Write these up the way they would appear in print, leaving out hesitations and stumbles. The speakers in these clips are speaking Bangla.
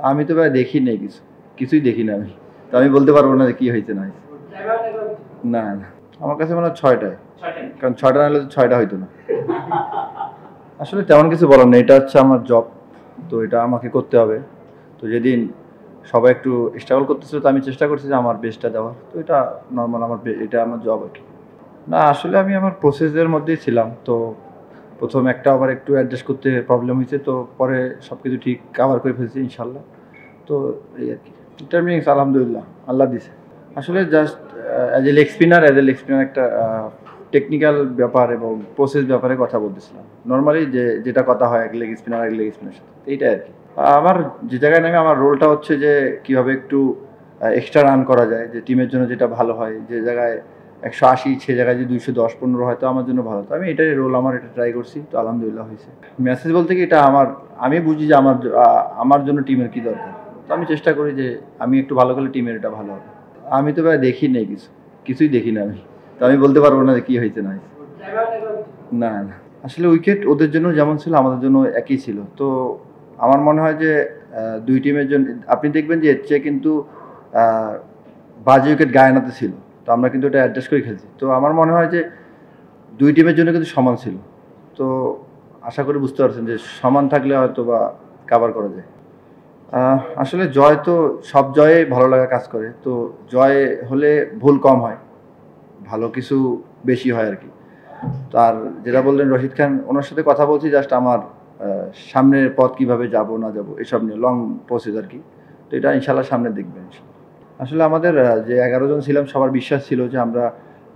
আমি তো ভাই দেখি নাই কিছুই দেখি না আমি। তো আমি বলতে পারবো না যে কি হয়েছে না হয়েছে। না না, আমার কাছে মনে হয় 6টায়, কারণ 6টা না হলে তো 6টা হইতো না। আসলে তেমন কিছু বলার নেই, এটা হচ্ছে আমার জব, তো এটা আমাকে করতে হবে। তো যেদিন সবাই একটু স্ট্রাগল করতেছিল, তো আমি চেষ্টা করছি যে আমার বেস্টটা দেওয়ার। তো এটা নর্মাল, এটা আমার জব আর কি। না আসলে আমি আমার প্রসেসের মধ্যেই ছিলাম। তো প্রথম একটা আবার একটু অ্যাডজাস্ট করতে প্রবলেম হয়েছে, তো পরে সব কিছু ঠিক কাভার করে ফেলছি ইনশাল্লাহ। তো এই আর কি। টার্মিংস আলহামদুলিল্লাহ আল্লাহ দিছে। আসলে just as a leg spinner একটা টেকনিক্যাল ব্যাপার এবং প্রসেস ব্যাপারে কথা বলতেছিলাম। নর্মালি যেটা কথা হয় এক লেগ স্পিনারের সাথে, এইটাই আর কি। আমার যে জায়গায় নামে আমার রোলটা হচ্ছে যে কীভাবে একটু এক্সট্রা রান করা যায়, যে টিমের জন্য যেটা ভালো হয়। যে জায়গায় 180 সে জায়গায় যদি 210-15 হয় তো আমার জন্য ভালো। তো আমি এটাই রোল, আমার এটা ট্রাই করছি, তো আলহামদুলিল্লাহ হয়েছে। মেসেজ বলতে কি, এটা আমি বুঝি যে আমার জন্য টিমের কী দরকার। তো আমি চেষ্টা করি যে আমি একটু ভালো করলে টিমের এটা ভালো হবে। আমি তো ভাই দেখি নেই কিছুই দেখি না আমি। তো আমি বলতে পারবো না যে কি হয়েছে না হয়েছে। না না, আসলে উইকেট ওদের জন্য যেমন ছিল আমাদের জন্য একই ছিল। তো আমার মনে হয় যে দুই টিমের জন্য আপনি দেখবেন যে এর চেয়ে কিন্তু বাজে উইকেট গায়ানাতে ছিল। তো আমরা কিন্তু এটা অ্যাডজাস্ট করে খেলছি। তো আমার মনে হয় যে দুই টিমের জন্য কিন্তু সমান ছিল। তো আশা করি বুঝতে পারছেন যে সমান থাকলে হয়তো বা কাভার করা যায়। আসলে জয় তো সব জয়ে ভালো লাগা কাজ করে। তো জয় হলে ভুল কম হয়, ভালো কিছু বেশি হয় আর কি। তো আর যেটা বললেন রশিদ খান, ওনার সাথে কথা বলছি জাস্ট আমার সামনের পথ কিভাবে যাব না যাব এসব নিয়ে লং প্রসেস আর কি। তো এটা ইনশাল্লাহ সামনে দেখবেন। আসলে আমাদের যে 11 জন ছিলাম সবার বিশ্বাস ছিল যে আমরা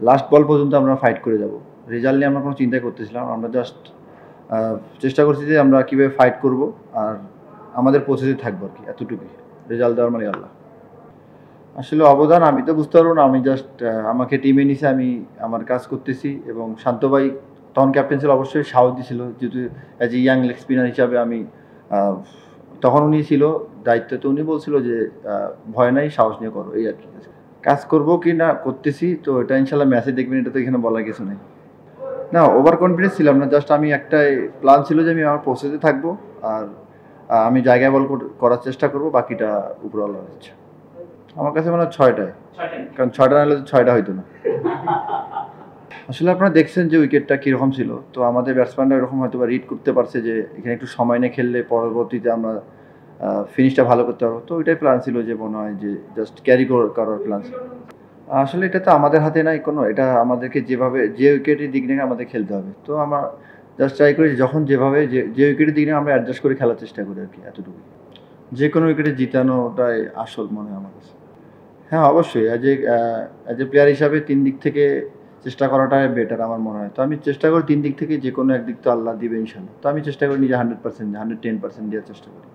লাস্ট বল পর্যন্ত আমরা ফাইট করে যাব। রেজাল্ট নিয়ে আমরা কোনো চিন্তাই করতেছিলাম না। আমরা জাস্ট চেষ্টা করছি যে আমরা কীভাবে ফাইট করব আর আমাদের প্রসেসে থাকবো আর কি, এতটুকুই। রেজাল্ট দেওয়ার মানে আল্লাহ। আসলে অবদান আমি তো বুঝতে পারবো না। আমি জাস্ট আমাকে টিমে নিছে, আমি আমার কাজ করতেছি এবং শান্ত ভাই তখন ক্যাপ্টেন ছিল, অবশ্যই সাহস দিছিল। যেহেতু as a young leg spinner হিসাবে আমি তখন উনি ছিল দায়িত্বে, তো উনি বলছিল যে ভয় নাই, সাহস নিয়ে করো, এই আর কি। কাজ করবো কি না করতেছি, তো এটা ইনশাল্লাহ ম্যাচে দেখবেন, এটা তো এখানে বলার কিছু নেই। না, ওভার কনফিডেন্স ছিলাম না। জাস্ট আমি একটাই প্ল্যান ছিল যে আমি আমার প্রসেসে থাকবো আর আমি জায়গায় বল করার চেষ্টা করবো, বাকিটা উপরওয়ালা হচ্ছে। আমার কাছে মনে হয় 6টায়, কারণ 6টা না হলে তো 6টা হইতো না। আসলে আপনারা দেখছেন যে উইকেটটা কীরকম ছিল। তো আমাদের ব্যাটসম্যানরা এরকম হয়তো বা রিড করতে পারছে যে এখানে একটু সময় নিয়ে খেললে পরবর্তীতে আমরা ফিনিশটা ভালো করতে পারবো। তো ওইটাই প্ল্যান ছিল, যে মনে হয় যে জাস্ট ক্যারি করার প্ল্যান ছিল। আসলে এটা তো আমাদের হাতে নাই কোনো, এটা আমাদেরকে যেভাবে যে উইকেটের দিক নিয়ে আমাদের খেলতে হবে। তো আমরা জাস্ট ট্রাই করি যখন যেভাবে যে উইকেটের দিক নিয়ে আমরা অ্যাডজাস্ট করে খেলার চেষ্টা করি আর কি, এতটুকু। যে কোনো উইকেটে জিতানোটাই আসল মনে হয় আমার কাছে। হ্যাঁ, অবশ্যই অ্যাজ এ প্লেয়ার হিসাবে ৩ দিক থেকে চেষ্টা করাটাই বেটার আমার মনে হয়। তো আমি চেষ্টা করি ৩ দিক থেকে যেকোনো একদিক তো আল্লাহ দিবে ইনশাল্লাহ। তো আমি চেষ্টা করি নিজে 100% 110% দেওয়ার চেষ্টা করি।